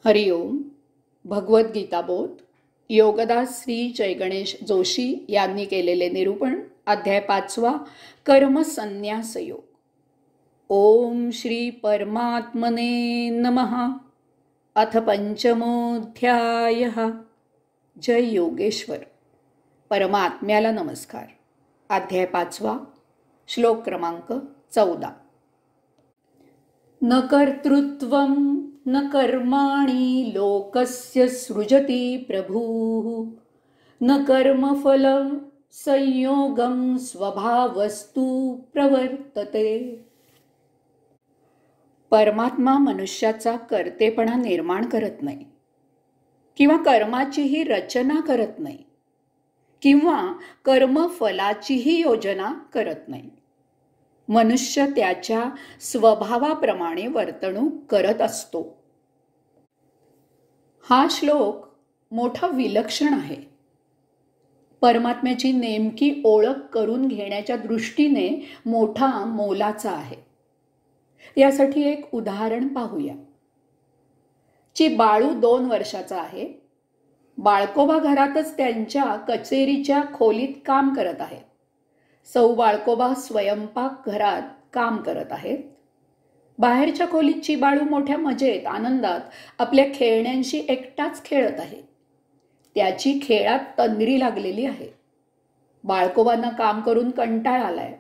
हरिओम. भगवद्गीता बोध योगदास श्री जयगणेश जोशी यांनी केलेले निरूपण. अध्याय 5. कर्मसन्यास योग. ओम श्री परमात्मने नमः. अथ पंचमोऽध्यायः. जय योगेश्वर. परमात्म्याला नमस्कार. अध्याय 5. श्लोक क्रमांक 14. न कर्तृत्वं न कर्माणि लोकस्य सृजति प्रभुः न कर्मफलं संयोगं स्वभावस्तु प्रवर्तते. परमात्मा मनुष्याचा कर्तेपणा निर्माण करत नाही किंवा कर्माचीही रचना करत नाही किंवा कर्मफलाचीही योजना करत नाही. मनुष्य त्याच्या स्वभावाप्रमाणे वर्तणूक करत असतो. हा श्लोक मोठा विलक्षण आहे. परमात्म्याची नेमकी ओळख करून घेण्याच्या दृष्टीने मोठा मोलाचा आहे. यासाठी एक उदाहरण पाहूया. बाळू 2 वर्षाचा आहे. बाळकोबा घरातच त्यांच्या कचेरीच्या खोलीत काम करत आहे. सौ बाळकोबा स्वयंपाक घरात काम करत आहेत. बाहेरच्या खोलीत बाळू मोठ्या मजेत आनंदात आपल्या खेळण्यांशी एकटाच खेळत आहे. त्याची खेळात तंद्री लागलेली आहे. बाळकोबांना काम करून कंटाळ आलाय.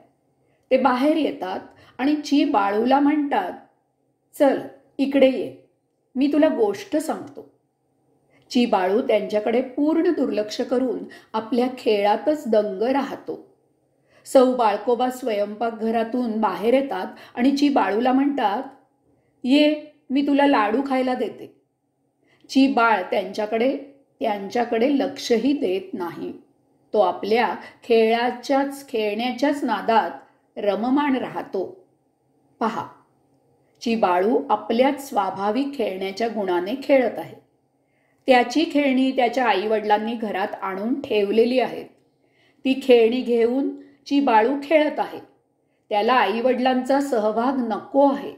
ते बाहेर येतात आणि बाळूला म्हणतात, चल इकडे ये, मी तुला गोष्ट सांगतो. बाळू त्यांच्याकडे पूर्ण दुर्लक्ष करून आपल्या खेळातच दंग राहतो. सौ बाळकोबा स्वयंपाकघरातून बाहेर येतात आणि बाळूला म्हणतात, ये, मी तुला लाडू खायला देते. बाळ त्यांच्याकडे लक्षही देत नाही. तो आपल्या खेळण्याच्याच नादात रममाण राहतो. पहा, बाळू आपल्याच स्वाभाविक खेळण्याच्या गुणाने खेळत आहे. त्याची खेळणी त्याच्या आईवडिलांनी घरात आणून ठेवलेली आहेत. ती खेळणी घेऊन बाळू खेळत आहे. त्याला आईवडिलांचा सहभाग नको आहे.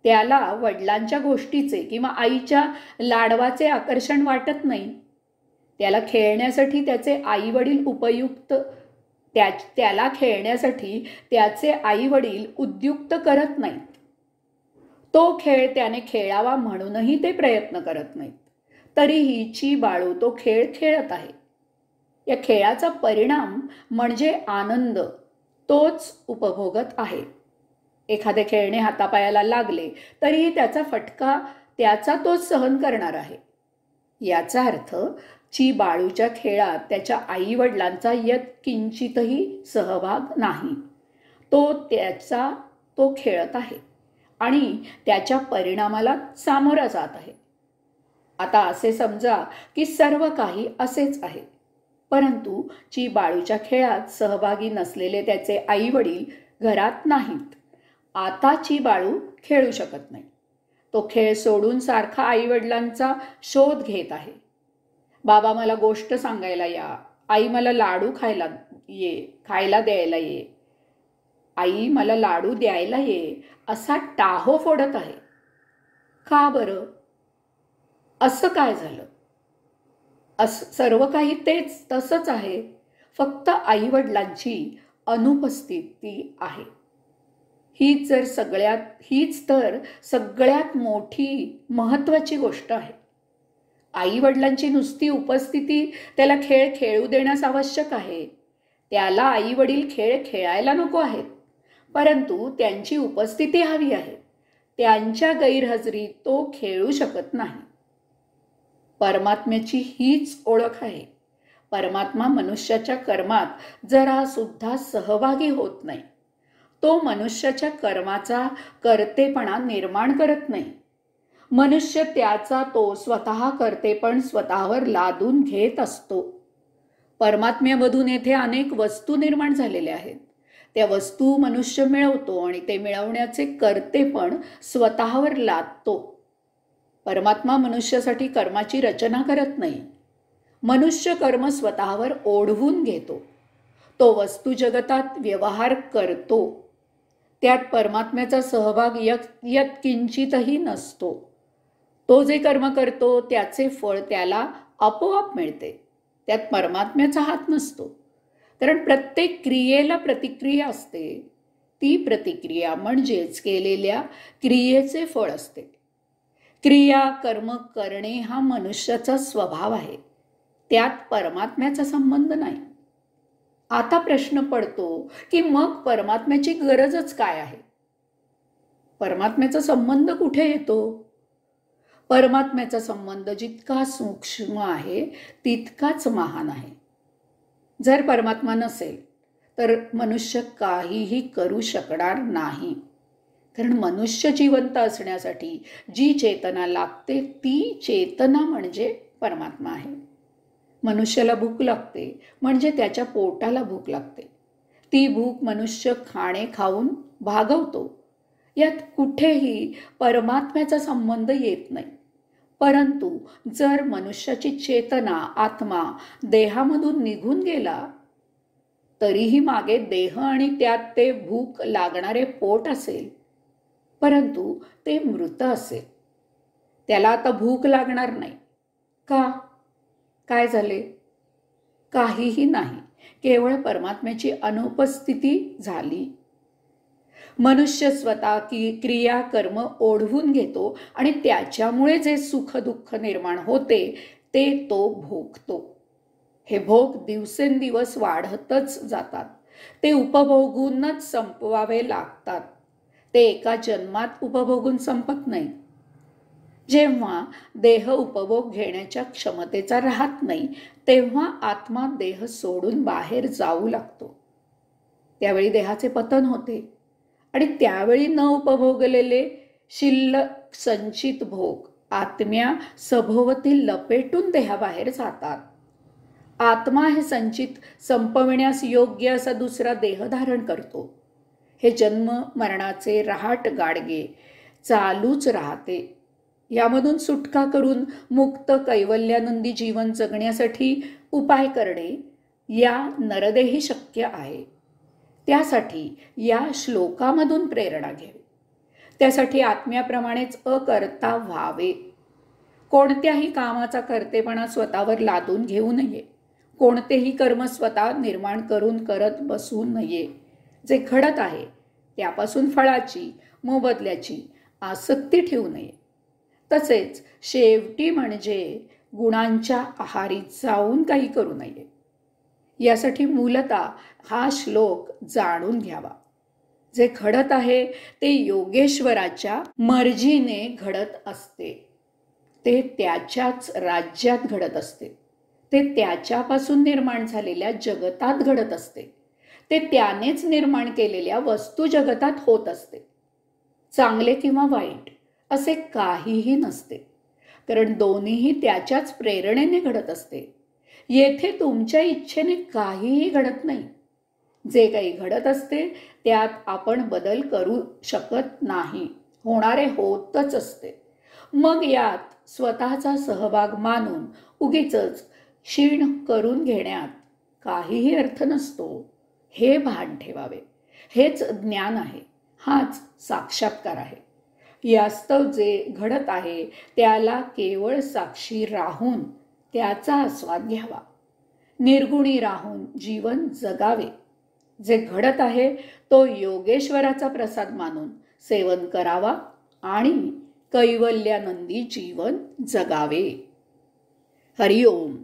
त्याला वडिलांच्या गोष्टीचे किंवा आईच्या लाडवाचे आकर्षण वाटत नाही. त्याला खेळण्यासाठी त्याचे आईवडील त्याला खेळण्यासाठी त्याचे आईवडील उद्युक्त करत नाहीत. तो खेळ त्याने खेळावा म्हणूनही ते प्रयत्न करत नाहीत. तरीही बाळू तो खेळ खेळत आहे. या खेळाचा परिणाम म्हणजे आनंद तोच उपभोगत आहे. एखादे खेळणे हातापायाला लागले तरीही त्याचा फटका त्याचा तोच सहन करणार आहे. याचा अर्थ बाळूच्या खेळात त्याच्या आईवडिलांचा यत्किंचितही सहभाग नाही. तो खेळत आहे आणि त्याच्या परिणामाला सामोरा जात आहे. आता असे समजा की सर्व काही असेच आहे. परंतु बाळूच्या खेळात सहभागी नसलेले त्याचे आईवडील घरात नाहीत. आता बाळू खेळू शकत नाही. तो खेळ सोडून सारखा आईवडिलांचा शोध घेत आहे. बाबा मला गोष्ट सांगायला या, आई मला लाडू खायला द्यायला ये, आई मला लाडू द्यायला ये, असा टाहो फोडत आहे. का बरं? असं काय झालं? सर्व काही तसंच आहे. फक्त आईवडिलांची अनुपस्थिती आहे. हीच तर सगळ्यात मोठी महत्वाची गोष्ट आहे. आईवडिलांची नुसती उपस्थिती त्याला खेळ खेळू देण्यास आवश्यक आहे. त्याला आईवडील खेळ खेळायला नको आहेत, परंतु त्यांची उपस्थिती हवी आहे. त्यांच्या गैरहजेरीत तो खेळू शकत नाही. परमात्म्याची हीच ओळख आहे. परमात्मा मनुष्याच्या कर्मात जरा सुद्धा सहभागी होत नाही. तो मनुष्याच्या कर्माचा कर्तेपणा निर्माण करत नाही. मनुष्य तो स्वतः कर्तेपण स्वतःवर लादून घेत असतो. परमात्म्यामधून येथे अनेक वस्तू निर्माण झालेल्या आहेत. त्या वस्तू मनुष्य मिळवतो आणि ते मिळवण्याचे कर्तेपण स्वतःवर लादतो. परमात्मा मनुष्यासाठी कर्माची रचना करत नाही. मनुष्य कर्म स्वतःवर ओढवून घेतो. तो वस्तू जगतात व्यवहार करतो. त्यात परमात्म्याचा सहभाग यत्किंचितही नसतो. तो जे कर्म करतो त्याचे फळ त्याला आपोआप मिळते. त्यात परमात्म्याचा हात नसतो. कारण प्रत्येक क्रियेला प्रतिक्रिया असते. ती प्रतिक्रिया म्हणजेच केलेल्या क्रियेचे फळ असते. क्रिया कर्म करणे हा मनुष्याचा स्वभाव आहे. त्यात परमात्म्याचा संबंध नाही. आता प्रश्न पडतो की मग परमात्म्याची गरजच काय आहे? परमात्म्याचा संबंध कुठे येतो? परमात्म्याचा संबंध जितका सूक्ष्म आहे तितकाच महान आहे. जर परमात्मा नसेल तर मनुष्य काहीही करू शकणार नाही. कारण मनुष्य जिवंत असण्यासाठी जी चेतना लागते ती चेतना म्हणजे परमात्मा आहे. मनुष्याला भूक लागते म्हणजे त्याच्या पोटाला भूक लागते. ती भूक मनुष्य खाणे खाऊन भागवतो. यात कुठेही परमात्म्याचा संबंध येत नाही. परंतु जर मनुष्याची चेतना आत्मा देहामधून निघून गेला तरीही मागे देह आणि त्यात ते भूक लागणारे पोट असेल, परंतु ते मृत असेल. त्याला आता भूक लागणार नाही. का? काय झाले? काहीही नाही. केवळ परमात्म्याची अनुपस्थिती झाली. मनुष्य स्वतः क्रिया कर्म ओढवून घेतो आणि त्याच्यामुळे जे सुख दुःख निर्माण होते ते तो भोगतो. हे भोग दिवसेंदिवस वाढतच जातात. ते उपभोगूनच संपवावे लागतात. ते एका जन्मात उपभोगून संपत नाही. जेव्हा देह उपभोग घेण्याच्या क्षमतेचा राहत नाही तेव्हा आत्मा देह सोडून बाहेर जाऊ लागतो. त्यावेळी देहाचे पतन होते आणि त्यावेळी न उपभोगलेले शिल्लक संचित भोग आत्म्या सभोवती लपेटून देहाबाहेर जातात. आत्मा हे संचित संपविण्यास योग्य असा दुसरा देह धारण करतो. हे जन्म मरणाचे रहाट गाडगे चालूच राहते. यामधून सुटका करून मुक्त कैवल्यानंदी जीवन जगण्यासाठी उपाय करणे या नरदेही शक्य आहे. त्यासाठी या श्लोकामधून प्रेरणा घ्यावी. त्यासाठी आत्म्याप्रमाणेच अकर्ता व्हावे. कोणत्याही कामाचा कर्तेपणा स्वतःवर लादून घेऊ नये. कोणतेही कर्म स्वतः निर्माण करून करत बसू नये. जे घडत आहे त्यापासून फळाची मोबदल्याची आसक्ती ठेवू नये. तसेच शेवटी म्हणजे गुणांच्या आहारी जाऊन काही करू नये. यासाठी मूलतः हा श्लोक जाणून घ्यावा. जे घडत आहे ते योगेश्वराच्या मर्जीने घडत असते. ते त्याच्याच राज्यात घडत असते. ते त्याच्यापासून निर्माण झालेल्या जगतात घडत असते. ते त्यानेच निर्माण केलेल्या वस्तू जगतात होत असते. चांगले किंवा वाईट असे काहीही नसते. कारण दोन्हीही त्याच्याच प्रेरणेने घडत असते. येथे तुमच्या इच्छेने काहीही घडत नाही. जे काही घडत असते त्यात आपण बदल करू शकत नाही. होणारे होतच असते. मग यात स्वतःचा सहभाग मानून उगीचच क्षीण करून घेण्यात काहीही अर्थ नसतो. हे भान ठेवावे. हेच ज्ञान आहे. हाच साक्षात्कार आहे. यास्तव जे घडत आहे त्याला केवळ साक्षी राहून त्याचा आस्वाद घ्यावा. निर्गुणी राहून जीवन जगावे. जे घडत आहे तो योगेश्वराचा प्रसाद मानून सेवन करावा आणि कैवल्यानंदी जीवन जगावे. हरिओम.